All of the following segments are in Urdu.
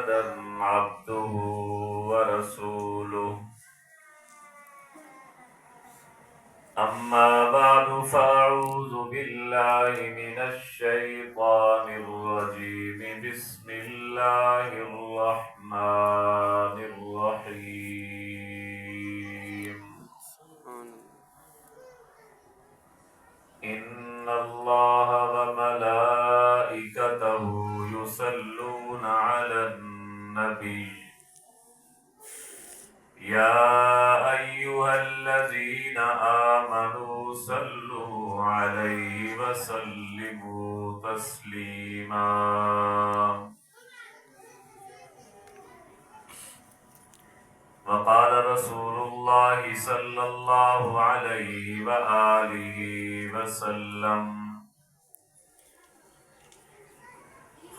محمدا عبده ورسوله أما بعد فأعوذ بالله من الشيطان الرجيم بسم الله الرحمن الرحيم إن الله وملائكته يصلون على النبي يا أيها الذين آمنوا صلوا عليه وسلموا تسليما وقال رسول الله صلى الله عليه وآله وسلم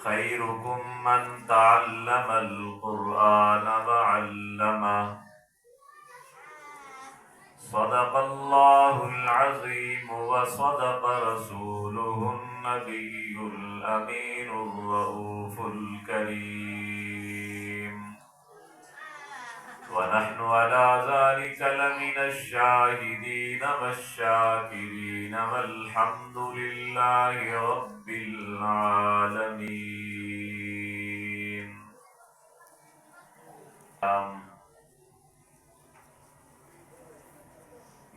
خيركم من تعلم القرآن وعلمه صدق الله العظيم وصدق رسوله النبي الأمين الرؤوف الكريم ونحن على ذلك لمن الشاهدين والشاكرين والحمد لله رب العالمين.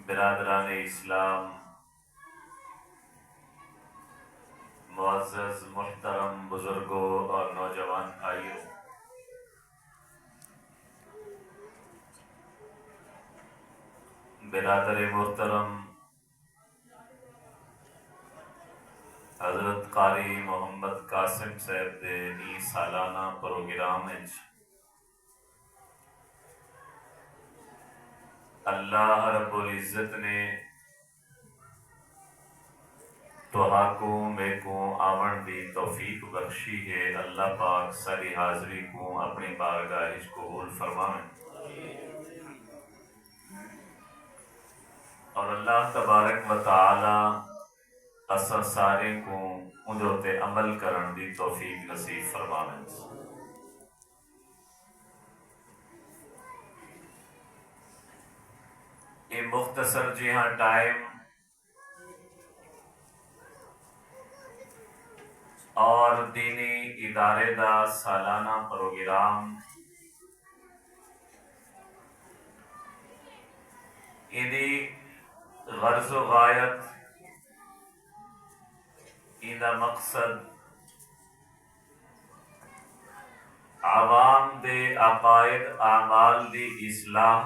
برادران اسلام، معزز محترم بزرگوں اور نوجوان بھائیوں، برادر محترم حضرت قاری محمد قاسم صاحب دے نی سالانہ پروگرام وچ اللہ رب العزت نے تہاکو میں کو آون دی توفیق بخشی ہے. اللہ پاک ساری حاضری کو اپنی بارگاہ وچ قبول فرمائیں اور اللہ تبارک و تعالی اسا سارے کو اندر تے عمل کرن دی توفیق نصیب فرمائیں. یہ مختصر جی ہاں ٹائم اور دینی ادارے دا سالانہ پروگرام ایدی غرض و غایت ایدہ مقصد عوام دے عقائد اعمال دی اصلاح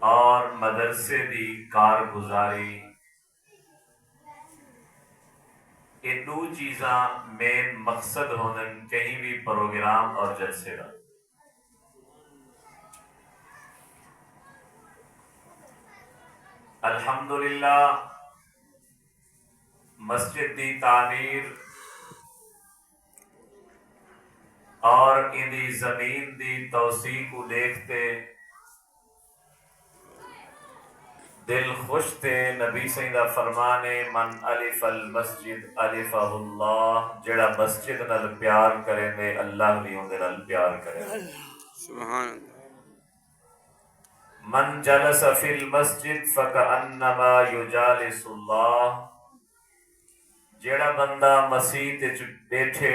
اور مدرسے دی کارگزاری، یہ دو چیزاں مین مقصد ہوندن کہیں بھی پروگرام اور جلسے دا. الحمدللہ مسجد دی تعمیر اور ان دی زمین دی توسیع کو دیکھتے دل خوش تھے. نبی سیدہ فرمانے من الف المسجد الفہ اللہ، جڑا مسجد نال پیار کرے میں اللہ بھی اندے نال پیار کرے. سبحان اللہ. من جلس فی المسجد فکأنما یجالس اللہ، جڑا بندہ مسجد وچ بیٹھے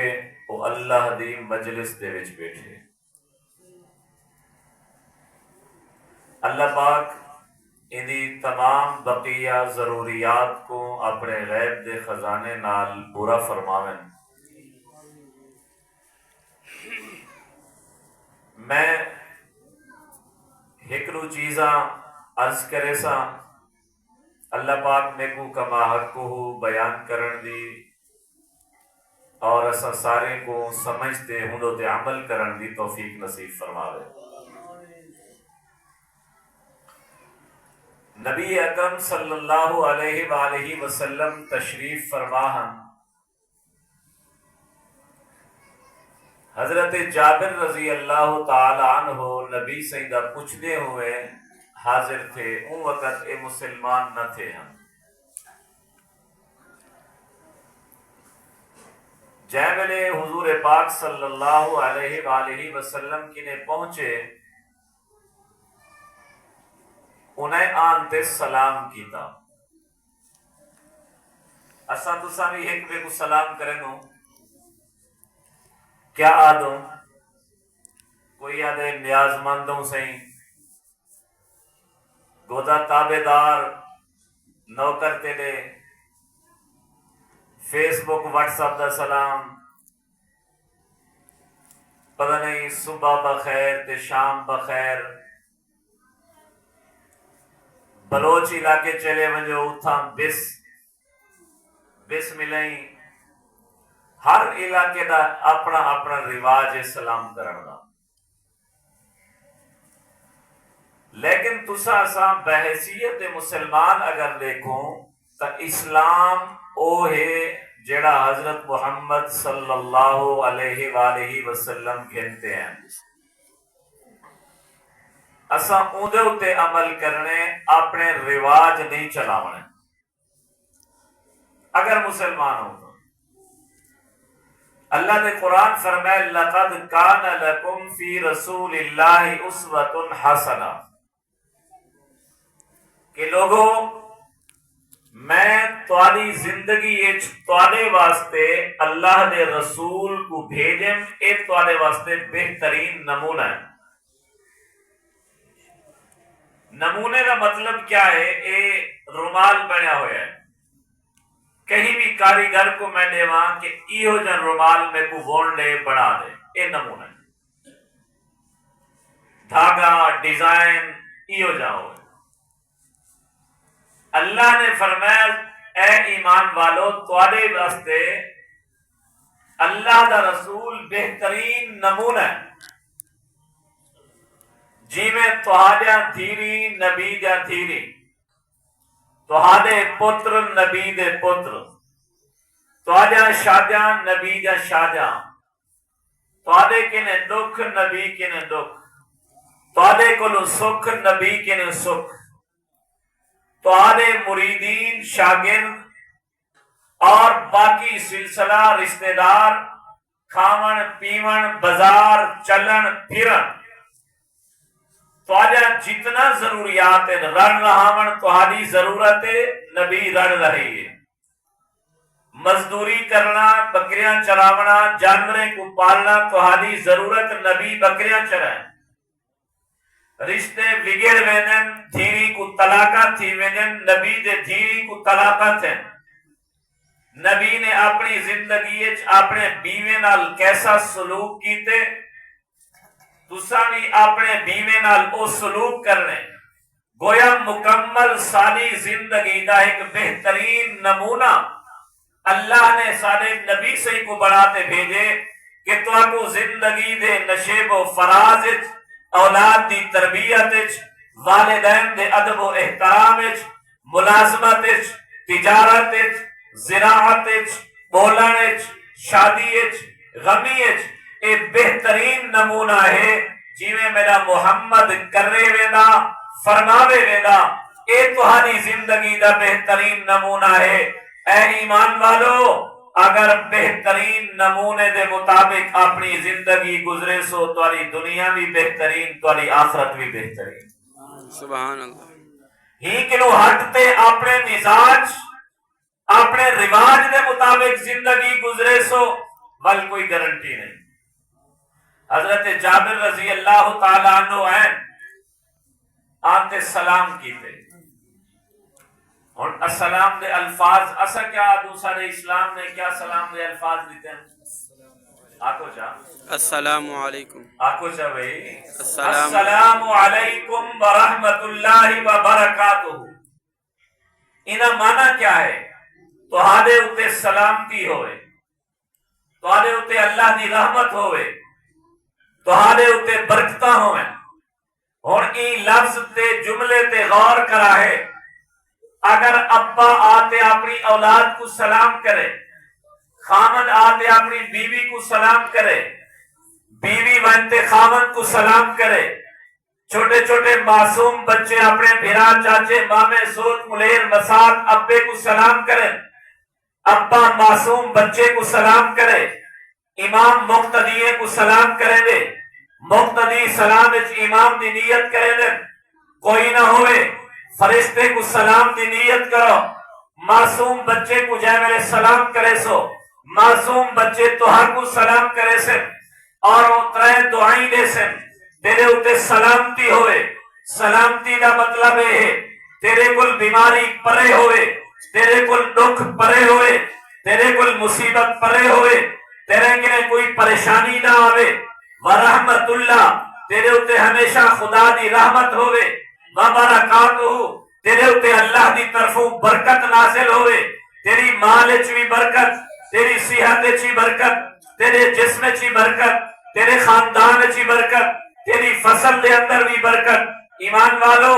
وہ اللہ دی مجلس دے وچ بیٹھے. اللہ پاک انہی تمام بقیہ ضروریات کو اپنے غیب دے خزانے نال پورا فرماویں. میں ہکڑو چیزاں عرض کرے سا، اللہ پاک میں کو کما حق کو بیان کرن دی اور اسا سارے کو سمجھتے ہندو تے عمل کرن دی توفیق نصیب فرماوے. نبی اکرم صلی اللہ علیہ وآلہ وسلم تشریف فرماہن. حضرت جابر رضی اللہ تعالی عنہ نبی سیدہ پوچھتے ہوئے حاضر تھے. ان وقت اے مسلمان نہ تھے. ہم جے ویلے حضور پاک صلی اللہ علیہ وآلہ وسلم کی نے پہنچے انہیں آنتے سلام کیتا. اساں تساں بھی ایک بے کو سلام کریں نو کیا آدھوں کوئی آدھے نیاز مندوں سہیں گودا تابے دار نوکر تیلے فیس بک واٹس اپ دا سلام پتہ نہیں صبح بخیر تے شام بخیر بلوچ علاقے چلے ونجو اتھاں بس ملیں. ہر علاقے دا اپنا اپنا رواج ہے سلام کرن دا. لیکن تسا اساں بحیثیت مسلمان اگر دیکھوں تو اسلام او ہے جڑا حضرت محمد صلی اللہ علیہ وآلہ وسلم کہتے ہیں. اساں اودے اتے عمل کرنے اپنے رواج نہیں چلاونے اگر مسلمان ہو. اللہ نے قرآن فرمائے لقد کان لکم فی رسول اللہ اسوۃ حسنہ کہ لوگوں میں تواڈی زندگی وچ تواڈے واسطے اللہ دے رسول کو بھیجم اے تواڈے واسطے بہترین نمونہ ہے. نمونے کا مطلب کیا ہے؟ اے رومال بنیا ہوا ہے. کہیں بھی کاریگر کو میں دیواں کہ ایہو جن رومال میں کو بون لے بنا دے اے نمونہ ہے. دھاگا ڈیزائن ایہو جا ہوئے. اللہ نے فرمایا اے ایمان والو تواڈے واسطے اللہ دا رسول بہترین نمونہ ہے. جی میں تہاڈا دھیری نبی دا دھیری تہاڈے پتر نبی دے پتر تہاڈا شاہجہاں نبی دا شاہجہاں تہاڈے کنے دکھ نبی کنے دکھ تہاڈے کولو سکھ نبی کنے سکھ تہاڈے مریدین شاگرد اور باقی سلسلہ رشتہ دار کھاون پیون بازار چلن پھرن تہاڈا جتنا ضروریات رن رہاون تہاڈی ضرورت نبی رن رہی ہے. مزدوری کرنا بکریاں چراونا جانوریں کو پالنا تہاڈی ضرورت نبی بکریاں چرائیں. رشتے بگڑ وینن دھیری کو طلاقہ تھی وینن نبی دے دھیری کو طلاقہ تھے. نبی نے اپنی زندگی اپنے بیوے نال کیسا سلوک کیتے تساں بھی اپنے بیوے نال او سلوک کرنے. گویا مکمل ساری زندگی دا ایک بہترین نمونہ اللہ نے سارے نبی سے کو بڑھاتے بھیجے کہ تو کو زندگی دے نشیب و فراز اولاد دی تربیت والدین دے ادب و احترام ملازمت تجارت زراعت بولن شادی غمی اے بہترین نمونہ ہے جی میں میرا محمد کرے ویدا فرماوے ویدا اے تہاڈی زندگی دا بہترین نمونہ ہے. اے ایمان والو اگر بہترین نمونے دے مطابق اپنی زندگی گزرے سو تہاڈی دنیا بھی بہترین تہاڈی آخرت بھی بہترین. سبحان اللہ. ہی کلو ہٹتے اپنے مزاج اپنے رواج دے مطابق زندگی گزرے سو بل کوئی گارنٹی نہیں. حضرت جابر رضی اللہ تعالیٰ عنہ ہیں آتے سلام کیتے. اور السلام دے الفاظ اسا کیا دوسرے اسلام نے کیا سلام دے الفاظ دیتے ہیں؟ آکو چاہ السلام علیکم. آکو چاہ بھئی السلام علیکم ورحمت اللہ وبرکاتہ. انہا معنی کیا ہے؟ تہاڈے اتے سلامتی ہوئے تہاڈے اتے اللہ دی رحمت ہوئے تہاڈے اتے برکتاں ہوئے. اور ای لفظ تے جملے تے غور کرا ہے. اگر ابا آتے اپنی اولاد کو سلام کرے خامد آتے اپنی بیوی کو سلام کرے بیوی بنتے خامد کو سلام کرے چھوٹے چھوٹے معصوم بچے اپنے بھرا چاچے مامے سوت ملیر مساق ابے کو سلام کریں ابا معصوم بچے کو سلام کرے امام مقتدی کو سلام کریں دے، مقتدی سلام امام دی نیت کریں دے، کوئی نہ ہوئے فرشتے کو سلام دی نیت کرو، معصوم بچے کو جائے میرے سلام کرے سو، معصوم بچے توہر کو سلام کرے سے اور اترے دعائیں دے سے تیرے اتے سلامتی ہوئے۔ سلامتی دا مطلب ہے تیرے کل بیماری پرے ہوئے، تیرے کل دکھ پرے ہوئے، تیرے کل مصیبت پرے ہوئے، تیرے کے کوئی پریشانی نہ آوے، ورحمت اللہ تیرے اتے ہمیشہ خدا دی رحمت ہوئے، وبرکاتہ تیرے اتے اللہ دی طرفوں برکت نازل ہوئے، تیری مال چ بھی برکت، تیری صحت چ بھی برکت، تیرے جسم چ بھی برکت، تیرے خاندان چ بھی برکت، تیری فصل دے اندر بھی برکت۔ ایمان والو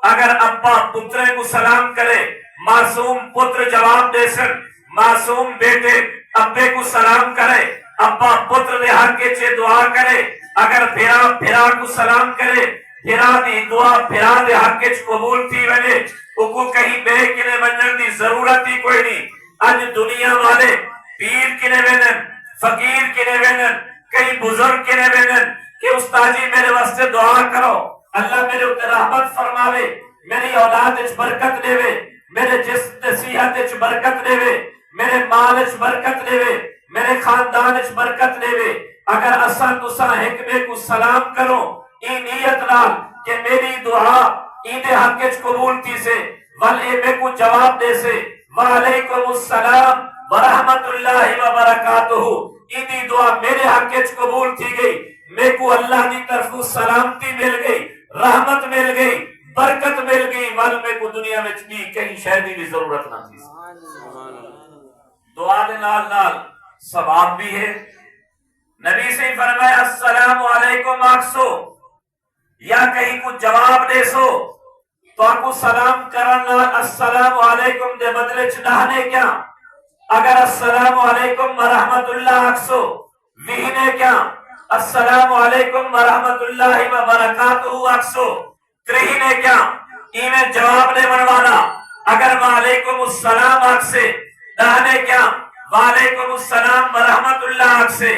اگر ابا پترے کو سلام کرے، معصوم پتر جواب دے سن، معصوم بیٹے ابے کو سلام کرے، ابا پتر دے حق چے دعا کرے، اگر بھرا کو سلام کرے، بھرا دی دعا بھرا دے حق چ قبول تھی ونے، کو کہیں بے کنے ونجن دی ضرورت ہی کوئی نہیں۔ اج دنیا والے پیر کنے وینن، فقیر کنے وینن، کئی بزرگ کنے وینن کہ استاد جی میرے واسطے دعا کرو، اللہ میرے اوپر رحمت فرماوے، میری اولاد وچ برکت دے، میرے جسم تے صحت وچ برکت دے، میرے مال وچ برکت دے، میرے خاندان وچ برکت دے۔ اگر اساں تساں ایک بے کو سلام کرو ای نیت نال کہ میری دعا ای دے حق وچ قبول تھی سے، ول اے بے کو جواب دے سے وعلیکم السلام ورحمت اللہ وبرکاتہ، ای دی دعا میرے حق وچ قبول تھی گئی، میں کو اللہ دی طرف سلامتی مل گئی، رحمت مل گئی، برکت مل گئی، ول میں کو دنیا میں بھی کہیں شے دی بھی ضرورت نہ تھی۔ دعا دے نال نال ثواب بھی ہے۔ نبی سے فرمایا السلام علیکم آکسو، یا کہیں کو جواب دے سو تو آپ کو سلام کرنا السلام علیکم دے بدلے چڑھانے کیا، اگر السلام علیکم ورحمت اللہ آکسو وینے کیا، السلام علیکم ورحمت اللہ وبرکاتہ آکسو ترہینے کیا، ایمیں جواب دے منوانا، اگر وعلیکم السلام آکسے دہنے کیا، وعلیکم السلام ورحمت اللہ آکسے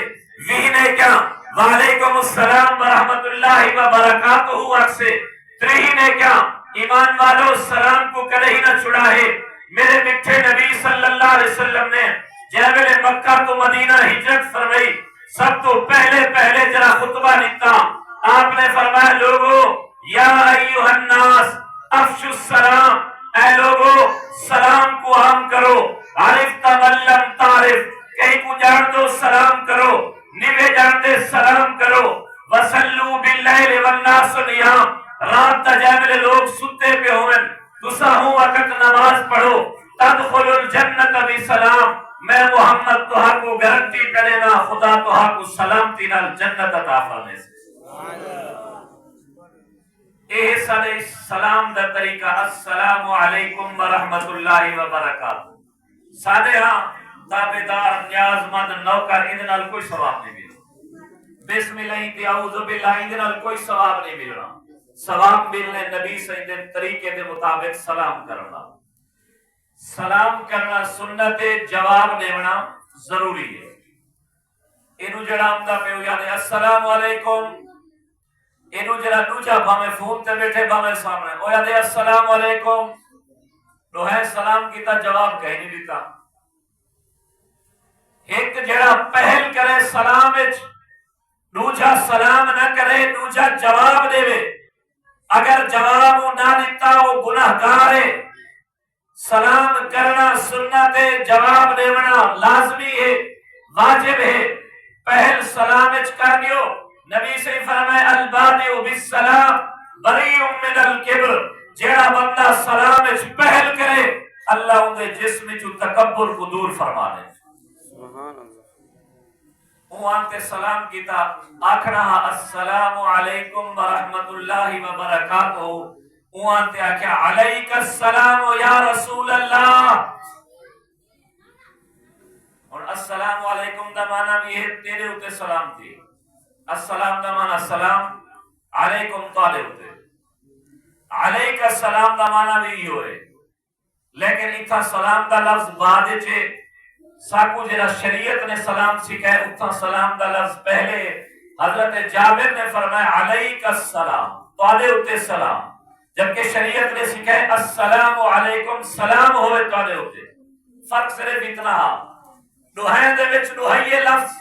وینے کیا، وعلیکم السلام ورحمت اللہ وبرکاتہ آکسے ترہینے کیا۔ ایمان والو سلام کو کدے ہی نہ چھڑا ہے۔ میرے مٹھے نبی صلی اللہ علیہ وسلم نے جب مکہ تو مدینہ ہجرت فرمائی، سب تو پہلے جرا خطبہ دیتا، آپ نے فرمایا لوگو یا ایوہ الناس افشوا السلام، اے لوگو سلام کو عام کرو، عرفت من لم تعرف، کہیں کو جان دو سلام کرو، نوے جان دے سلام کرو، وصلوا باللیل والناس نیام، رات تجامل لوگ ستے پہ ہوئے تسا ہوں وقت نماز پڑھو، تدخل الجنت بسلام، میں محمد تو حق کو گارنٹی کرے نا خدا تو حق کو سلامتی نال جنت عطا فرمائے سے۔ اے سلام دا طریقہ السلام علیکم ورحمت اللہ وبرکاتہ۔ سادے ہاں تابدار نیاز مند نوکر ان نال کوئی ثواب نہیں ملنا، بسم اللہ اعوذ باللہ ان نال کوئی ثواب نہیں ملنا۔ ثواب ملنے نبی صلی اللہ علیہ وسلم طریقے دے مطابق سلام کرنا، سلام کرنا سنت، جواب دینا ضروری ہے۔ اینو جڑا آمدہ پہ ہو یاد ہے السلام علیکم، اینو جڑا دوجا بامے فون تے بیٹھے بامے سامنے ہو یاد ہے السلام علیکم، تو ہے سلام کیتا جواب کہیں نہیں دیتا۔ ایک جڑا پہل کرے سلام وچ، دوجا سلام نہ کرے، دوجا جواب دے، اگر جواب نہ دیتا وہ گناہگار ہے۔ سلام کرنا سنت ہے، جواب دینا لازمی ہے، واجب ہے۔ پہل سلام وچ کر دیو، نبی سے فرمائے البادئ بالسلام بریء من الکبر، جیڑا بندہ سلام وچ پہل کرے اللہ ان دے جسم وچ تکبر کو دور فرما دے۔ سبحان اللہ۔ وانتے سلام کیتا آکھنا السلام علیکم ورحمت اللہ وبرکاتہ، وانتے آکھا علیک السلام یا رسول اللہ، اور السلام علیکم دا معنی بھی ہے تیرے ہوتے سلام تھی، السلام دا معنی سلام، علیکم طالب ہوتے، علیک السلام دا معنی بھی یہ ہوئے، لیکن اتھا سلام دا لفظ بعد چھے ساکو جڑا شریعت نے سلام سکھائے اتھا سلام دا لفظ پہلے حضرت جابر نے فرمایا علیک السلام، تواڈے اوتے سلام، جبکہ شریعت نے سکھائے السلام علیکم، سلام ہوئے تواڈے اوتے۔ فرق صرف اتنا دوہائیں دے وچ دوہائیے لفظ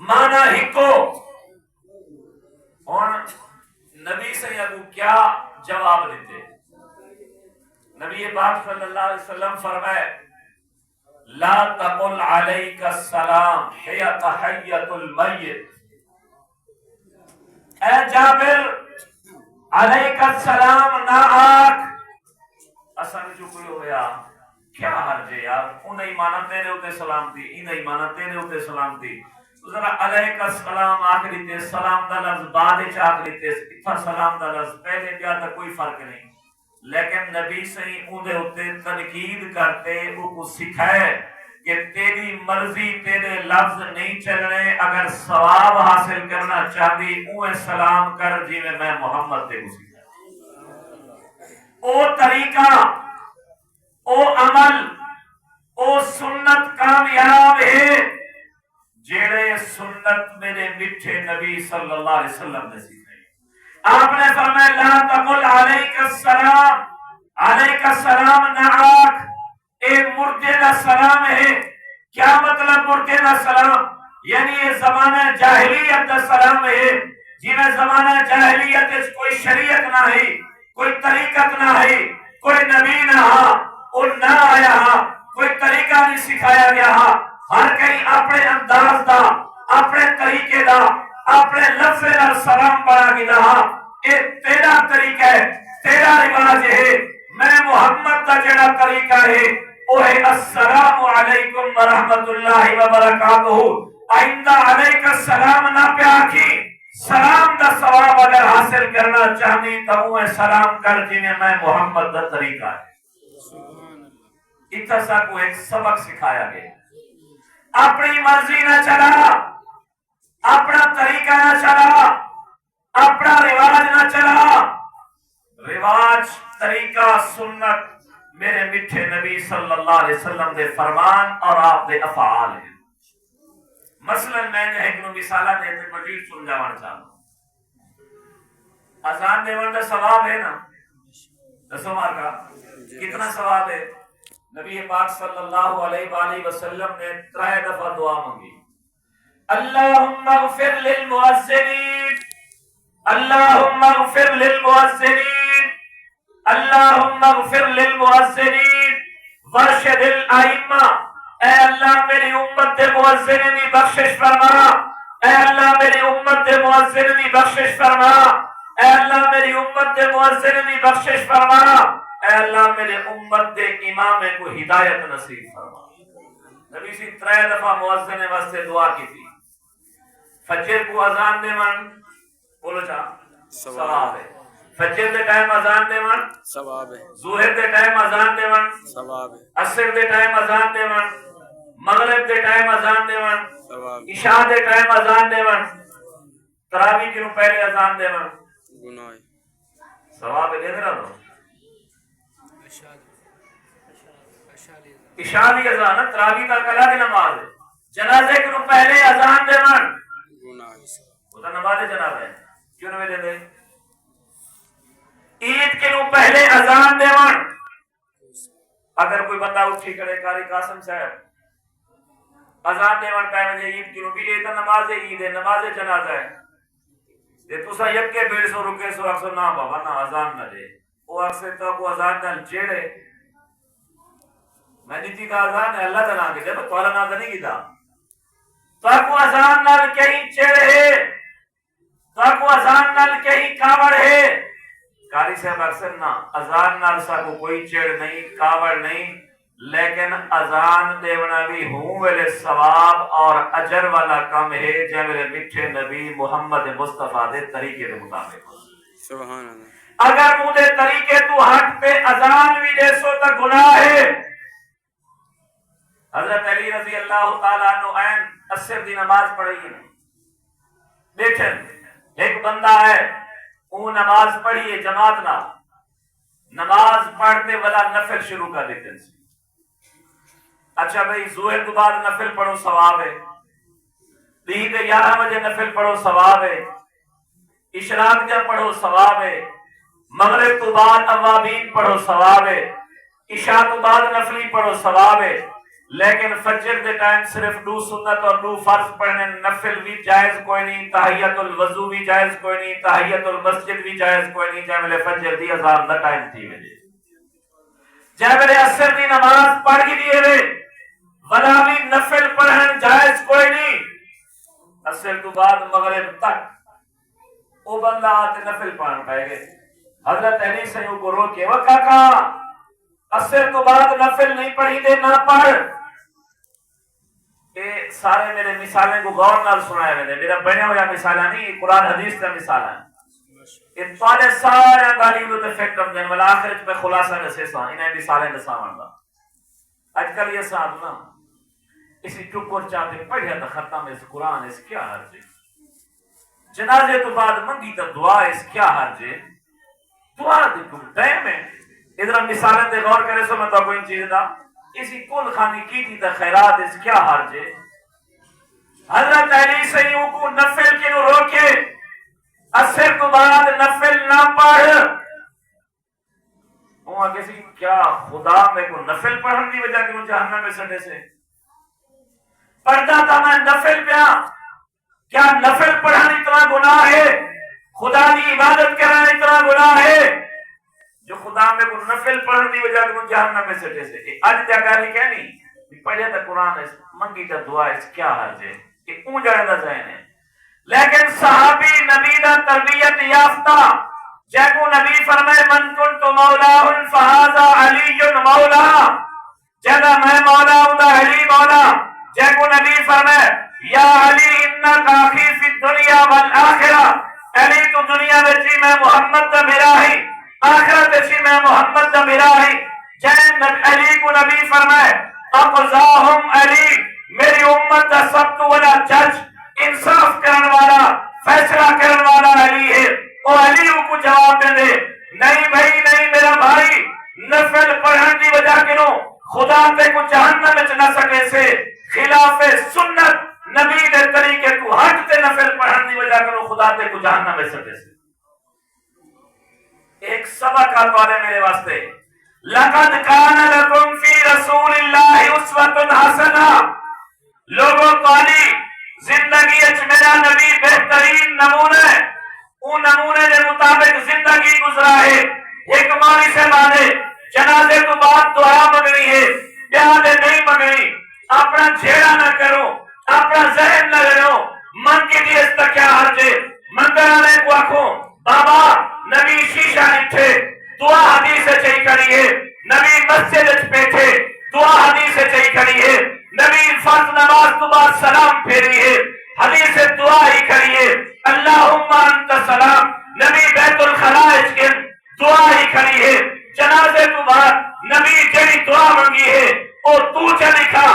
مانا ہکو۔ اور نبی سے ابو کیا جواب دیتے؟ نبی پاک صلی اللہ علیہ وسلم فرمائے لا تقل علیک السلام حیت حیت المیت، اے جابر علیک السلام نہ آکھ، اصل جو کوئی ہویا کیا حرج ہے یار، انہیں مانا تیرے ہوتے سلام دی، انہیں مانا تیرے ہوتے سلام دی، ذرا علیک السلام آکھ لیتے، سلام دا لفظ بعد وچ آکھ لیتے، اتھا سلام دا لفظ پہلے دیا تا کوئی فرق نہیں، لیکن نبی صحیح اون دے ہوتے تنقید کرتے وہ کو سکھائے کہ تیری مرضی تیرے لفظ نہیں چلنے، اگر ثواب حاصل کرنا چاہتی اوہ سلام کر جی میں محمد تے کو سکھائے۔ او طریقہ، او عمل، او سنت کامیاب ہے جیڑے سنت میرے میٹھے نبی صلی اللہ علیہ وسلم نے سکھائی۔ آپ نے فرمایا لا تقل علیک السلام، علیک السلام نہ آکھ، اے مردے دا سلام ہے۔ کیا مطلب مردے دا سلام؟ یعنی یہ زمانہ جاہلیت دا سلام ہے، جی میں زمانہ جاہلیت اس کوئی شریعت نہ ہے، کوئی طریقت نہ ہے، کوئی نبی نہ ہا، اور نہ آیا ہا، کوئی طریقہ نہیں سکھایا گیا ہا، ہر کہیں اپنے انداز دا، اپنے طریقے دا، اپنے لفظ دا سلام بنا گیا ہا۔ یہ تیرا طریقہ ہے، تیرا رواج ہے، میں محمد دا جڑا طریقہ ہے وہ ہے السلام علیکم ورحمت اللہ وبرکاتہ۔ آئندہ علیک السلام نہ پہ آکھی، سلام دا ثواب اگر حاصل کرنا چاہنی تو وہ سلام کر جنہیں میں محمد دا طریقہ ہے۔ اتسا کو ایک سبق سکھایا گیا، اپنی مرضی نہ چلا، اپنا طریقہ نہ چلا، اپنا رواج نہ چلا، رواج طریقہ سنت میرے میٹھے نبی صلی اللہ علیہ وسلم دے فرمان اور آپ دے افعال ہیں۔ مثلا میں نے ایک مثالہ دیتے مزید سمجھانا چاہتا ہوں۔ اذان دیوان کا ثواب ہے نا، دسو مار کا کتنا ثواب ہے؟ نبی پاک صلی اللہ علیہ وآلہ وسلم نے 3 دفعہ دعا مانگی، اللہم اغفر للمؤذنین، اللہم اغفر للمؤذنین، اللہم اغفر للمؤذنین وارشد الائمہ، اے اللہ میری امت دے مؤذنین دی بخشش فرما، اے اللہ میری امت دے مؤذنین دی بخشش فرما، اے اللہ میری امت دے مؤذنین دی بخشش فرما، اے اللہ میرے امت دے امام کو ہدایت نصیب فرما۔ نبی سی 3 دفعہ مؤذن واسطے دعا کی تھی۔ فجر کو اذان دے من بولو چاہ ثواب ہے، فجر دے ٹائم اذان دے من ثواب ہے، ظہر دے ٹائم اذان دے من ثواب ہے، عصر دے ٹائم اذان دے من مغرب دے ٹائم اذان دے من ثواب، عشاء دے ٹائم اذان دے من تراویح کے پہلے اذان دے من گناہ ثواب دے رہا ہوں۔ عشاء دی اذان تراویح کا کلا کی نماز ہے، جنازے کو پہلے اذان دے من گناہ وہ تو نماز جنازہ ہے، کیوں نہ دے دے؟ عید کے پہلے اذان دے من، اگر کوئی بندہ اٹھی کرے قاری قاسم صاحب اذان دے من پہ مجھے عید کی بھی یہ تو نماز عید ہے، نماز جنازہ ہے، تے تسا یکے بیڑ سو رکے سو اکسو نہ بابا نہ اذان نہ دے، وہ اکسے تو کو اذان نہ جیڑے میں نیتی کا اذان ہے اللہ کا نام دے تو والا نام نہیں کیتا تو کو اذان نال کہیں چڑے ہے، تو کو اذان نال کہیں کاوڑ ہے۔ قاری صاحب اکثر نہ اذان نال سا کو کوئی چڑ نہیں کاوڑ نہیں، لیکن اذان دیونا بھی ہوں ویلے ثواب اور اجر والا کم ہے جے میرے میٹھے نبی محمد مصطفیٰ دے طریقے کے مطابق۔ سبحان اللہ، اگر وہ دے طریقے تو ہٹ پہ اذان بھی دے سو تو گناہ ہے۔ حضرت علی رضی اللہ تعالیٰ عنہ عین عصر دی نماز پڑھی ہے، دیکھیں ایک بندہ ہے وہ نماز پڑھی ہے جماعت نہ، نماز پڑھتے والا نفل شروع کر دیتے ہیں، اچھا بھائی ظہر تو بعد نفل پڑھو ثواب ہے، ڈی کے 11 بجے نفل پڑھو ثواب ہے، اشراق جب پڑھو ثواب ہے، مغرب تو بعد اوابین پڑھو ثواب ہے، عشاء تو بعد نفلی پڑھو ثواب ہے، لیکن فجر دے ٹائم صرف دو سنت اور دو فرض پڑھنے، نفل بھی جائز کوئی نہیں، تحیت الوضو بھی جائز کوئی نہیں، تحیت المسجد بھی جائز کوئی نہیں، جے ویلے فجر دی اذان دا ٹائم تھی ویلے، جے ویلے عصر دی نماز پڑھ گئی دیے وے ولا بھی نفل پڑھن جائز کوئی نہیں، عصر تو بعد مغرب تک او بندہ آتے نفل پڑھن پائے گے۔ حضرت علی سے کو رو کے وہ کہا عصر تو بعد نفل نہیں پڑھی دے نہ پڑھ۔ یہ سارے میرے مثالیں کو غور نال سنائے میں نے، میرا بنے ہویا مثالہ نہیں، قرآن حدیث کا مثالہ ہے۔ یہ تھوڑے سارے گالی لو تے فکر دین والا آخرت میں خلاصہ دسے سا انہیں مثالیں دسا مندا۔ آج کل یہ ساتھ نا اسی ٹکر چاہتے پڑھیا تو ختم اس قرآن اس کیا حرج ہے، جنازے تو بعد منگی تو دعا اس کیا حرج ہے، دعا دیکھو ٹائم ہے۔ ادھر مثالیں دے غور کرے سو میں تو کوئی چیز دا اسی کل خانی کی تھی تو خیرات اس کیا حرج ہے۔ حضرت علی سیوں کو نفل کے روکے عصر تو بعد نفل نہ پڑھ، وہاں کسی کیا خدا میں کو نفل پڑھن دی وجہ کہ مجھے جہنم میں سٹے سے پڑھتا تھا میں نفل پہ، کیا نفل پڑھنا اتنا گناہ ہے؟ خدا کی عبادت کرنا اتنا گناہ ہے جو خدا میں کو نفل پڑھنے دی وجہ کہ مجھے جہنم میں سٹے سے؟ آج کیا گالی کہنی پڑھے تا قرآن اس منگی تا دعا اس کیا حرج ہے، کہ اون جائے دا ذہن ہے۔ لیکن صحابی نبی دا تربیت یافتہ جیکو نبی فرمائے من کنت مولا فہذا علی مولا، جگہ میں مولا ہوں دا علی مولا، جیکو نبی فرمائے یا علی انکا اخی فی الدنیا والآخرہ، علی تو دنیا میں جی میں محمد دا میرا ہی، آخرت جی میں محمد دا میرا ہی۔ جن علی کو نبی فرمائے اقضاہم علی، میری امت دا سب تو بڑا جج انصاف کرن والا فیصلہ کرن والا علی ہے، او علی کو جواب دے دے نہیں بھائی نہیں میرا بھائی، نفل پڑھن دی وجہ کنو خدا تے کو جہنم وچ نہ سکے سے، خلاف سنت نبی دے طریقے کو ہٹ تے نفل پڑھن دی وجہ کنو خدا تے کو جہنم وچ سکے سے۔ ایک سبق آتوارے میرے واسطے، لَقَدْ كَانَ لَكُمْ فِي رَسُولِ اللَّهِ أُسْوَةٌ حَسَنَةٌ، لوگوں تواڈی زندگی اچ میرا نبی بہترین نمونہ ہے، اون نمونے دے مطابق زندگی گزرا ہے۔ ایک مانی سے مانے جنازے تو بعد دعا منگنی ہے، بیاہ دے نہیں منگنی، اپنا جھیڑا نہ کرو، اپنا ذہن نہ لڑو، من کی دی اس تک کیا حرج ہے۔ منگر آنے کو آکھو بابا نبی شیشہ نٹھے دعا حدیث چاہی کریے، نبی مسجد بیٹھے دعا حدیث چاہی کریے، نبی فرض نماز تو بعد سلام پھیریے حدیث دعا ہی کریے، اللہم انت سلام، نبی بیت الخلائج کے دعا ہی کریے، جنازے تو بعد نبی جڑی دعا منگی ہے او تو چا لکھا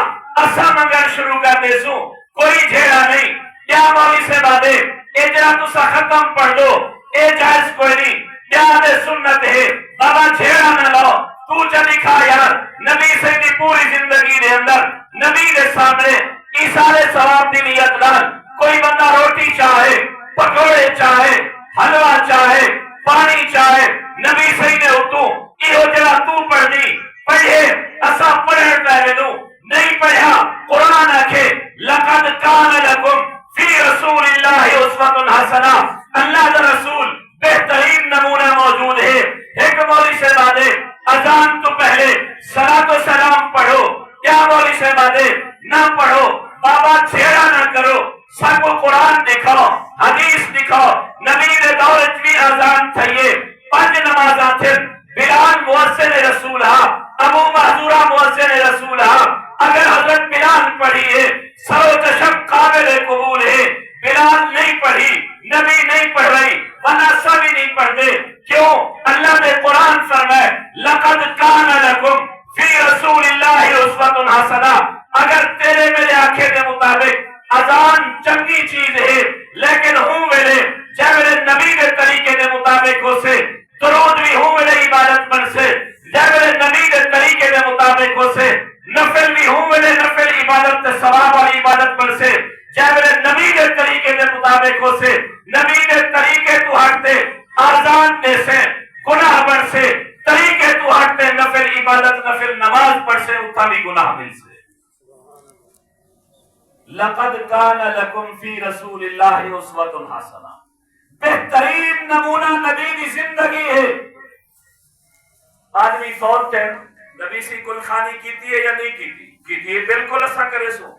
اسا منگن شروع کر دے سوں، کوئی جھیڑا نہیں۔ کیا مولی سے بادے اجرا تو سا ختم پڑھ دو، اے جائز کوئی نہیں، بیاہ دے سنت ہے، بابا جھیڑا نہ لو، تو چا لکھا یار نبی سے دی پوری زندگی دے اندر نبی دے سامنے ایسارے ثواب دی نیت لال، کوئی بندہ روٹی چاہے پکوڑے چاہے حلوہ چاہے پانی چاہے نبی صحیح نے اتو یہ جڑا تو پڑھ دی پڑھے اسا پڑھن پہلے دوں نہیں پڑھا قرآن آکھے لَقَدْ كَانَ لَكُمْ فِي رَسُولِ اللَّهِ أُسْوَةٌ حَسَنَةٌ، اللہ کا رسول بہترین نمونہ موجود ہے۔ ایک مولی سے بادے اذان تو پہلے صلاۃ و سلام پڑھو، کیا مولی سے بادے نہ پڑھو، بابا چھیڑا نہ کرو، سب کو قرآن دکھاؤ حدیث دکھاؤ، نبی دے دور بھی اذان تھئیے، 5 نمازاں تھے، بلال مؤذن رسول ہاں، ابو محذورہ مؤذن رسول ہاں، اگر حضرت بلال پڑھی ہے سرو چشم قابل قبول ہے، بلال نہیں پڑھی نبی نہیں پڑھ رہی ورنہ سبھی نہیں پڑھ دے، کیوں؟ اللہ نے قرآن فرمائے لَقَدْ كَانَ لَكُمْ فِي رَسُولِ اللَّهِ أُسْوَةٌ حَسَنَةٌ۔ اگر تیرے میرے آنکھیں کے مطابق اذان چنگی چیز ہے لیکن ہوں ویلے جب میرے نبی کے طریقے کے مطابق ہو سے درود بھی ہوں ویلے عبادت بن سے، جب میرے نبی کے طریقے کے مطابق ہو سے نفل بھی ہوں عبادت بن سے جے میرے نبی کے طریقے کے مطابق ہو سے نبی کے طریقے تو ہٹتے آزان دے سے گناہ بن سے طریقے تو ہٹتے نفل عبادت نفل نماز پڑھ سے اتھا بھی گناہ مل سے لقد کان لکم فی رسول اللہ اسوۃ حسنہ بہترین نمونہ نبی کی زندگی ہے آدمی فوت ہے نبی سی گل خانی کیتی ہے یا نہیں کیتی ہے بالکل ایسا کرے سو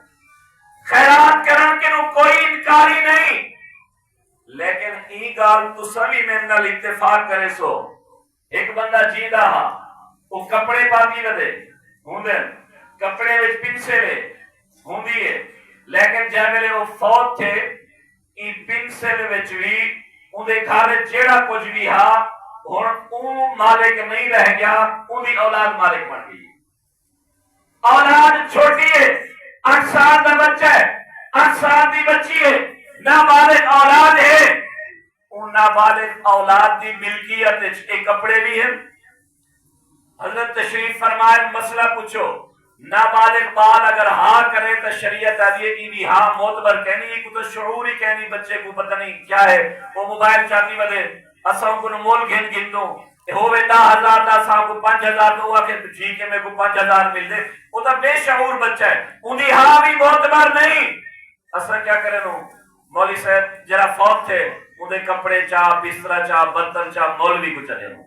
خیرات کرن کے نو کوئی انکاری نہیں لیکن ای گال تو سبھی میں نال اتفاق کرے سو ایک بندہ جیندہ ہا وہ کپڑے پاتی ودے ہوندے کپڑے وچ پنسے وے ہوندی ہے لیکن جے ویلے وہ فوت تھے ای پنسے وچ وی اون دے گھر جیڑا کچھ بھی ہا ہن او مالک نہیں رہ گیا اون دی اولاد مالک بن گئی اولاد چھوٹی ہے 8 سال کا بچہ ہے 8 سال کی بچی ہے نابالغ اولاد ہے ان نابالغ اولاد کی ملکیت ایک کپڑے بھی ہیں حضرت تشریف فرمائے مسئلہ پوچھو نابالغ بال اگر ہاں کرے تو شریعت آدھی کی بھی ہاں معتبر کہنی کو تو شعور ہی کہنی بچے کو پتہ نہیں کیا ہے وہ موبائل چاہتی ودے اساں کو مول گن دو ہوے 10,000 دا ساں کو 5,000 دو آ کے ٹھیک ہے میرے کو 5,000 مل دے وہ تو بے شعور بچہ ہے اندی ہاں بھی معتبر نہیں اساں کیا کرے نو مولوی صاحب جرا فوت تھے اندے کپڑے چاہ بستر چاہ برتن چاہ مولوی کو چلے نو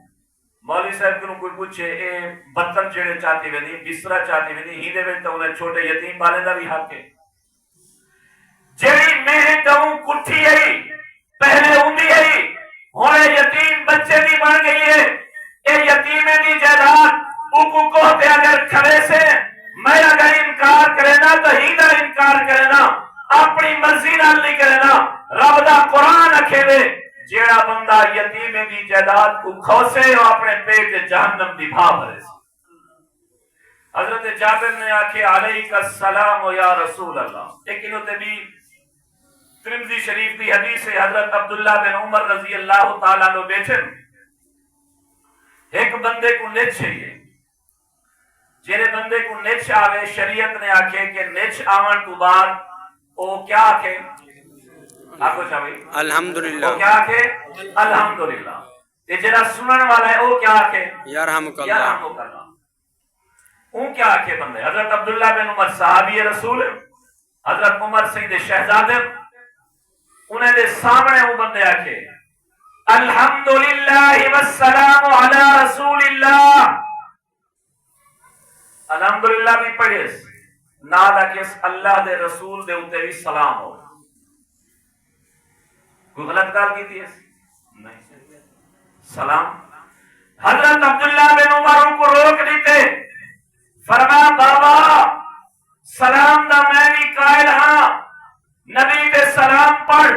مولوی صاحب کو کوئی پوچھے اے برتن جڑے چاہتی ویندی بستر چاہتی ویندی ہی دے وچ تو انہیں چھوٹے یتیم بالے دا بھی حق ہے جڑی میں دوں کٹھی ہے پہلے اندی ہے ہونے یتیم بچے بھی بن گئی ہے اے یتیمے دی جائیداد کو کہتے اگر کھڑے سے میں اگر انکار کرے نا تو ہی دا انکار کرے نا اپنی مرضی نال نہیں کرے نا رب دا قرآن اکھے دے جیڑا بندہ یتیمے دی جائیداد کو کھوسے اور اپنے پیٹ جہنم دی بھا بھرے سے حضرت جابر نے آکھے علیک السلام یا رسول اللہ لیکن وہ بھی ترمذی شریف کی حدیث ہے حضرت عبداللہ بن عمر رضی اللہ تعالیٰ عنہ بیٹھن ایک بندے کو نچ چاہیے جیرے بندے کو نچ آوے شریعت نے آکھے کہ نچ آون تو بعد وہ کیا آکھے آکھو چاہوئی الحمدللہ وہ کیا آکھے الحمدللہ یہ جیرا سنن والا ہے وہ کیا آکھے یرحمک اللہ یرحمک اللہ وہ کیا آکھے بندے حضرت عبداللہ بن عمر صحابی رسول حضرت عمر سید شہزادہ انہیں دے سامنے وہ بندے آکھے الحمدللہ والسلام علی رسول اللہ الحمدللہ بھی پڑھے نادا کہ اللہ دے رسول دے اتے بھی سلام ہو کوئی غلط گال کی تھی نہیں سلام حضرت عبداللہ بن عمر کو روک دیتے فرما بابا سلام دا میں بھی قائل ہاں نبی دے سلام پڑھ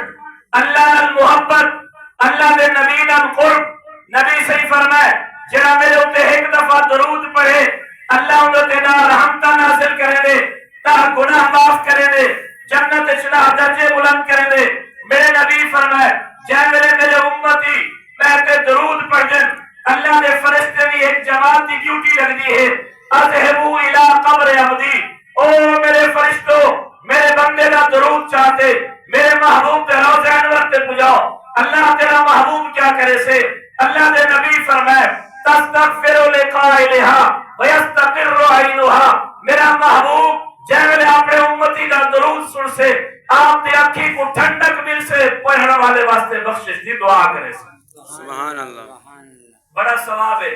اللہ نال محبت اللہ دے نبی نال قرب نبی صحیح فرمائے جڑا میرے اوتے ایک دفعہ درود پڑھے اللہ انہوں تے نال رحمتاں نازل کرے دے تا گناہ معاف کرے دے جنت چلا درجے بلند کرے دے میرے نبی فرمائے جے میرے امتی میں تے درود پڑھ جن اللہ دے فرشتے دی ایک جماعت دی ڈیوٹی لگدی ہے اذهبوا الى قبر عبدی او میرے فرشتوں میرے بندے دا درود چاہتے میرے محبوب تے روضہ انور تے پجاؤ اللہ تیرا محبوب کیا کرے سے اللہ دے نبی فرمائے تستغفر لقائلها ويستقر عينها میرا محبوب جے اپنے امتی دا درود سن سے آپ دی اکھی کو ٹھنڈک مل سے پڑھنے والے واسطے بخشش دی دعا کرے سے سبحان اللہ بڑا ثواب ہے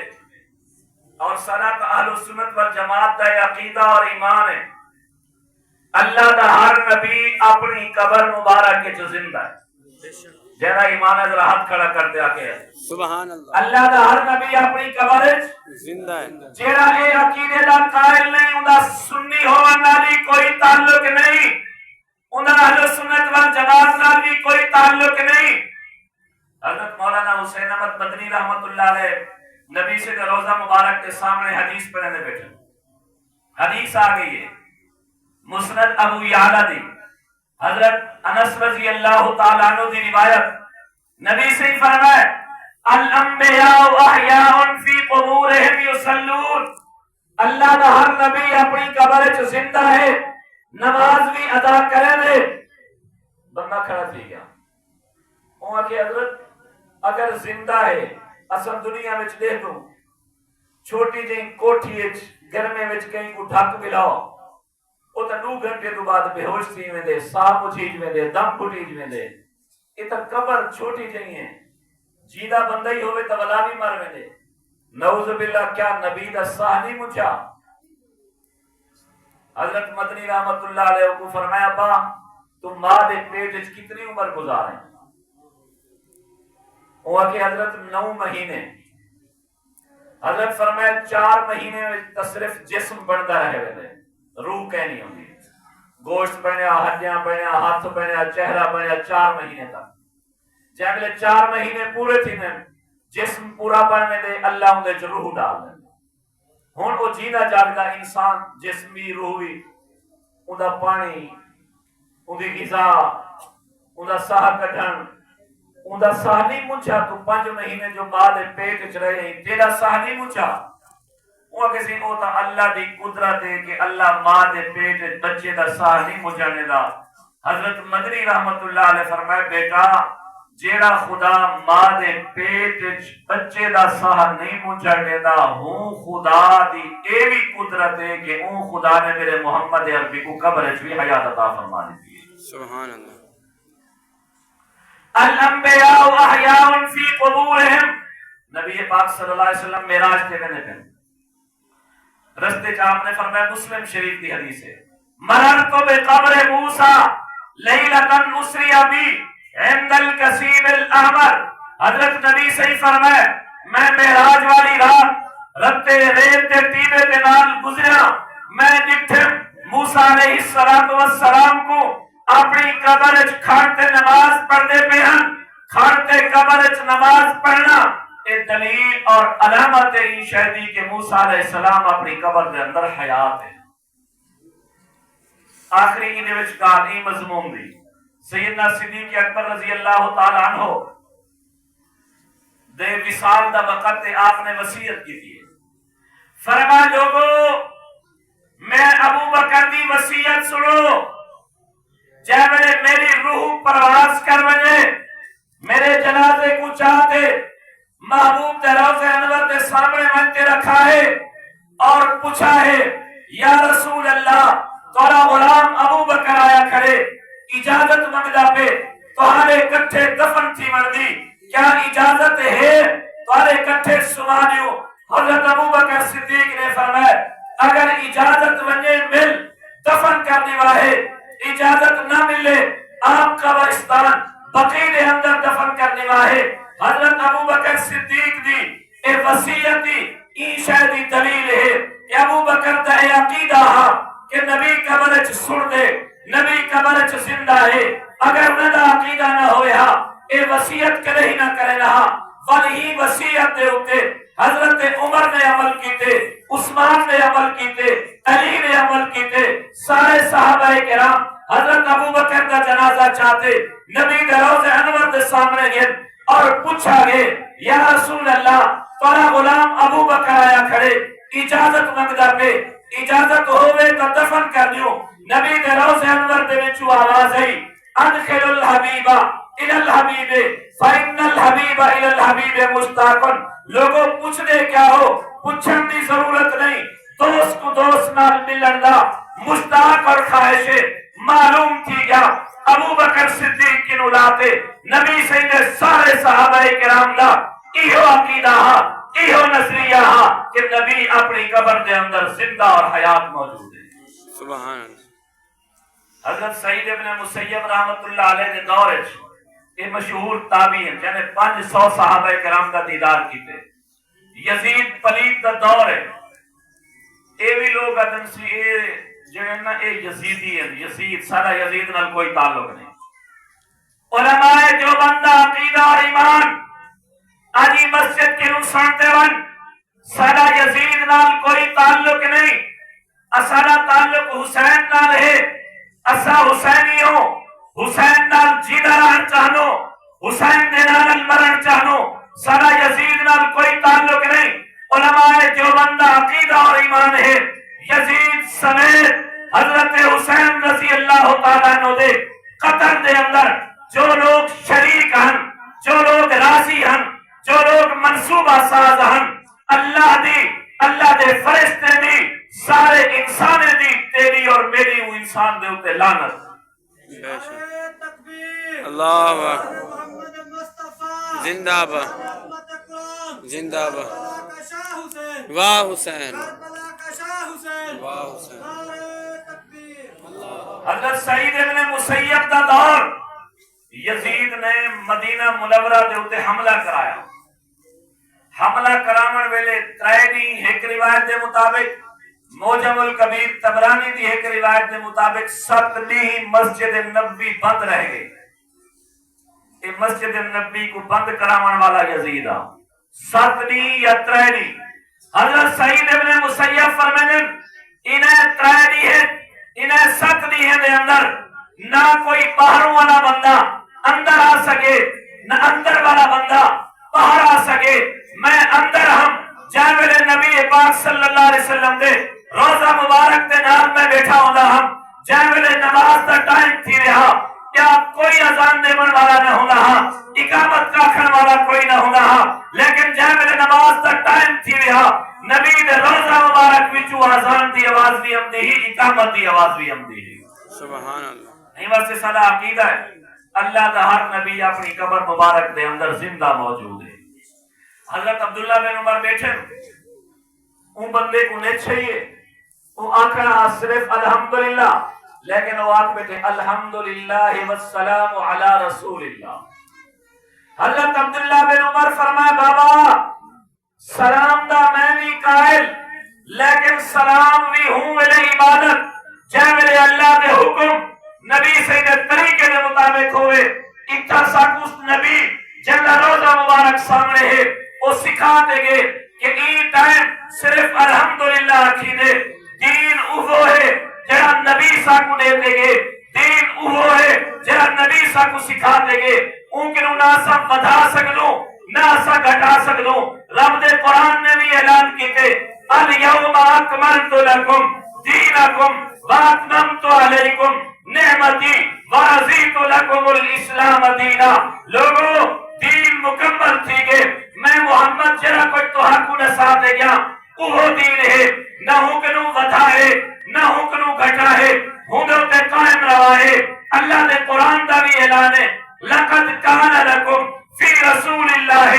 اور صلاۃ اہل سنت والجماعت دا عقیدہ اور ایمان ہے اللہ دا ہر نبی اپنی قبر مبارک کے جو زندہ ہے جینا ایمان ہے ذرا ہاتھ کھڑا کرتے آکے سبحان اللہ اللہ دا ہر نبی اپنی قبر زندہ ہے جیڑا اے عقیدے دا قائل نہیں اوندا سنی ہون نالی کوئی تعلق نہیں اوندا اہل سنت والجماعت نال بھی کوئی تعلق نہیں حضرت مولانا حسین احمد مدنی رحمت اللہ علیہ نبی سے روزہ مبارک کے سامنے حدیث پڑھنے بیٹھے حدیث آ گئی ہے مسند ابو یعلا دی حضرت انس رضی اللہ تعالیٰ عنہ دی روایت نبی سے فرمائے الانبیاء احیاء فی قبورہم یصلون اللہ دا ہر نبی اپنی قبر وچ زندہ ہے نماز بھی ادا کرے دے بندہ کھڑا تھی گیا وہاں کہ حضرت اگر زندہ ہے اصل دنیا میں دیکھ دوں چھوٹی جی کوٹھی گرمے میں کہیں کو ڈھک ملاؤ وہ تو 2 گھنٹے تو بعد بے ہوش تھی ویندے ساہ مچھیج ویندے دم پھٹیج ویندے یہ تو قبر چھوٹی جی ہے جیدہ بندہ ہی ہوئے تو ولا بھی مر ویندے نعوذ باللہ کیا نبی دا ساہ نہیں مچھا حضرت مدنی رحمت اللہ علیہ کو فرمایا با تم ماں دے پیٹ وچ کتنی عمر گزارے وہ کہ حضرت 9 مہینے حضرت فرمایا 4 مہینے میں تصرف جسم بنتا رہے ویندے روح کہیں نہیں ہوندی گوشت بنیا ہڈیاں بنیا ہاتھ بنیا چہرہ بنیا 4 مہینے تک جب 4 مہینے پورے تھی جسم پورا بننے دے اللہ اندے چ روح ڈال دے ہن او جینا جاگدا انسان جسم بھی روح بھی اوندا پانی اندی غذا اوندا ساہ کڈھن اوندا ساہ نہیں مچھا تو 5 مہینے جو ماں دے پیٹ وچ رہے تیرا ساہ نہیں مچھا وہ کسی کو تا اللہ دی قدرت ہے کہ اللہ ماں دے پیٹ وچ بچے دا ساہ نہیں مچھانے دا حضرت مدنی رحمت اللہ علیہ فرمائے بیٹا جیڑا خدا ماں دے پیٹ وچ بچے دا ساہ نہیں مچھانے دا ہوں خدا دی اے بھی قدرت ہے کہ اون خدا نے میرے محمد عربی کو قبر وچ بھی حیات عطا فرما دی سبحان اللہ الانبیاء احیاء فی قبورہم نبی پاک صلی اللہ علیہ وسلم معراج تے گئے تھے رستے چ آپ نے فرمایا مسلم شریف کی حدیث ہے مررت بقبر موسیٰ لیلۃ اسری بی عند الکثیب الاحمر حضرت نبی صحیح فرمائے میں معراج والی رات رتے ریت تے ٹیبے دے نال گزریا میں ڈٹھے موسیٰ علیہ السلام کو اپنی قبر وچ کھڑتے نماز پڑھتے پہ ہیں کھڑتے قبر وچ نماز پڑھنا یہ دلیل اور علامت ہے شہدی کہ موسیٰ علیہ السلام اپنی قبر دے اندر حیات ہے آخری کی وچ کہانی مضمون دی سیدنا صدیق اکبر رضی اللہ تعالی عنہ دے وصال دا وقت آپ نے وصیت کی تھی فرما لوگو میں ابو بکر دی وصیت سنو جب میری روح پرواز کر وجے میرے جنازے کو چاہتے محبوب دے روضہ انور دے سامنے منتے رکھا ہے اور پوچھا ہے یا رسول اللہ تورا غلام ابو بکر آیا کھڑے اجازت منگدا پہ تمہارے کٹھے دفن تھی مردی کیا اجازت ہے تمہارے کٹھے سمانیو حضرت ابو بکر صدیق نے فرمایا اگر اجازت ونجے مل دفن کرنے واہے اجازت نہ ملے آپ قبرستان بقیع دے اندر دفن کرنے واہے حضرت ابو بکر صدیق دی اے وصیت دی این شہدی دلیل ہے کہ ابو بکر دا اے عقیدہ ہا کہ نبی قبر وچ سن دے نبی قبر وچ زندہ ہے اگر نہ دا عقیدہ نہ ہوئے ہا اے وصیت کرے ہی نہ کرے رہا ولی وصیت دے ہوتے حضرت عمر نے عمل کیتے عثمان نے عمل کیتے علی نے عمل کیتے سارے صحابہ کرام حضرت ابو بکر کا جنازہ چاہتے نبی دے روضہ انور دے سامنے گئے اور پوچھا گئے یا رسول اللہ تورا غلام ابو بکر آیا کھڑے اجازت منگدا پہ اجازت ہوئے تو دفن کر دیو نبی دے روضہ انور دے وچوں آواز آئی ادخل الحبیب الى الحبیب فإن الحبیب الى الحبیب مشتاق لوگوں پوچھنے کیا ہو پوچھن دی ضرورت نہیں دوست کو دوست نال ملن دا مشتاق اور خواہش معلوم تھی گیا ابو بکر صدیق کی نولاتے نبی سید سارے صحابہ کرام دا ایہو عقیدہ ہا ایہو نظریہ ہا کہ نبی اپنی قبر دے اندر زندہ اور حیات موجود ہے سبحان اللہ حضرت سعید ابن مسیب رحمت اللہ علیہ کے دور یہ مشہور تابعین جنہیں 500 صحابہ کرام کا دیدار کیتے یزید پلید دا دور ہے اے بھی لوگ ادن سی جنہیں نا اے یزیدی ہیں یزید سارا یزید نال کوئی تعلق نہیں علماء جو بندہ عقیدہ اور ایمان آجی مسجد کے لوگ سنتے ون سارا یزید نال کوئی تعلق نہیں سارا تعلق حسین نال ہے اسا حسینی ہو حسین نال جیدہ رہن چاہنو حسین دے نال مرن چاہنو سارا یزید نال کوئی تعلق نہیں علماء جو بندہ عقیدہ اور ایمان ہے یزید سمیت حضرت حسین رضی اللہ تعالیٰ عنہ دے قتل دے اندر جو لوگ شریک ہن، جو لوگ راضی ہن، جو لوگ منصوبہ ساز ہن، اللہ دے فرشتے دی، سارے انسان دی، تیری اور میری وہ انسان دے اتے لعنت۔ بے شک۔ اللہ اکبر۔ زندہ باد، زندہ باد، واہ حسین، واہ حسین۔ حضرت سعید ابن مسیب دا دور، یزید نے مدینہ منورہ دے اتے حملہ کرایا۔ حملہ کراون ویلے ترائنی ایک روایت دے مطابق، موجم الکبیر تبرانی دی ایک روایت دے مطابق 7 مسجد نبوی بند رہ گئے۔ یہ مسجد نبی کو بند کراون والا یزید آ 7 یا 3۔ حضرت سعید ابن مسیب فرمانے انہیں 3 ہے، انہیں 7 ہے دے اندر نہ کوئی باہروں والا بندہ اندر آ سکے، نہ اندر والا بندہ باہر آ سکے۔ میں اندر ہم جامع نبی پاک صلی اللہ علیہ وسلم دے روزہ مبارک دے نال میں بیٹھا ہوندا ہم، جامع نماز دا ٹائم تھی رہا، کیا کوئی اذان دیون والا نہ ہوندا ہاں، اقامت رکھن والا کوئی نہ ہوندا ہاں، لیکن جامع نماز دا ٹائم تھی رہا، نبی دے روزہ مبارک وچوں اذان دی آواز بھی آمدی ہی، اقامت دی آواز بھی آمدی ہی۔ سبحان اللہ۔ نہیں واسطے سارا عقیدہ ہے اللہ دا ہر نبی اپنی قبر مبارک دے اندر زندہ موجود ہے۔ حضرت عبداللہ بن عمر بیٹھے ان بندے کو نہیں چاہیے وہ آنکھنا صرف الحمدللہ، لیکن وہ آنکھ بیٹھے الحمدللہ والسلام علی رسول اللہ۔ حضرت عبداللہ بن عمر فرمائے بابا سلام دا میں بھی قائل، لیکن سلام بھی ہوں میرے عبادت جے میرے اللہ دے حکم نبی سے دے طریقے دے مطابق ہوئے۔ اتھا ساکوس نبی جنہ روزہ مبارک سامنے ہے وہ سکھا دے گے کہ ای ٹائم صرف الحمدللہ رکھی دے۔ دین اوہو ہے جہاں نبی ساکو دے دے گے، دین اوہو ہے جہاں نبی ساکو سکھا دے گے۔ ان کے نہ سا بدھا سکدوں نہ سا گھٹا سکدوں۔ رب دے قرآن نے بھی اعلان کیتے الیوم اکملت لکم دینکم واتممت علیکم نعمتی ورضیت لکم الاسلام دینا۔ لوگوں دین مکمل تھی گے، میں محمد جرا کوئی تو حقو نسا دے گیا، وہ دین ہے، نہ حکنو ودا ہے نہ حکنو گھٹا ہے، ہندو تے قائم رہا ہے۔ اللہ دے قرآن دا بھی اعلان ہے لقد کان لکم فی رسول اللہ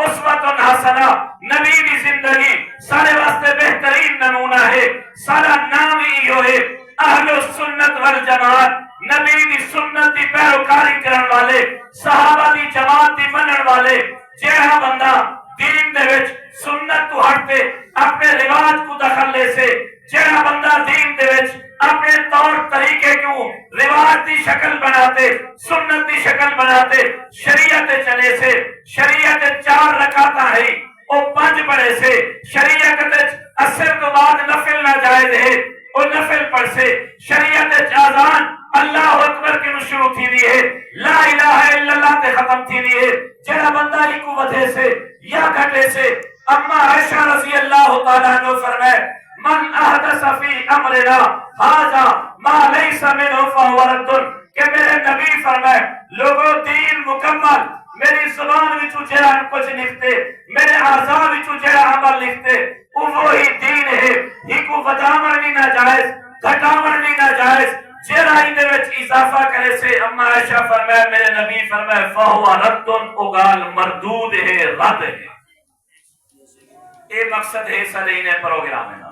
اسوۃ حسنہ، نبی کی زندگی سارے واسطے بہترین نمونہ ہے۔ سارا نام ہی یہ ہے اہل السنت والجماعت، نبی کی سنت کی پیروکاری کرن والے، صحابہ کی جماعت کی منن والے۔ جہاں بندہ دین دے وچ سنت تو ہٹ کے اپنے رواج کو دخل لے سے، جہاں بندہ دین دے وچ اپنے طور طریقے کو رواج دی شکل بناتے، سنت دی شکل بناتے، شریعت چلے سے، شریعت 4 رکعتاں ہے او 5 پڑھے سے، شریعت اثر تو بعد نفل نہ جائز ہے او نفل پڑھ سے، شریعت اذان اللہ اکبر کے شروع تھی دی ہے، لا الہ الا اللہ تے ختم تھی دی ہے۔ جہاں بندہ ہی کو ودھے سے یا گھٹے سے، اما عائشہ رضی اللہ تعالیٰ عنہ فرمائے من احدث فی امرنا ھذا ما لیس منہ فہو رد، کہ میرے نبی فرمائے لوگوں دین مکمل میری زبان وچوں جڑا کچھ لکھتے، میرے اعضاء وچوں جڑا عمل لکھتے وہ وہی دین ہے، ہی کو وداون بھی نہ جائز گھٹاون بھی نہ جائز، جڑا ہی دے وچ اضافہ کرے سے اما عائشہ فرمائے میرے نبی فرمائے فہو رد، او گال مردود ہے، رد ہے۔ اے مقصد ہے سارے انہیں پروگرام ہے۔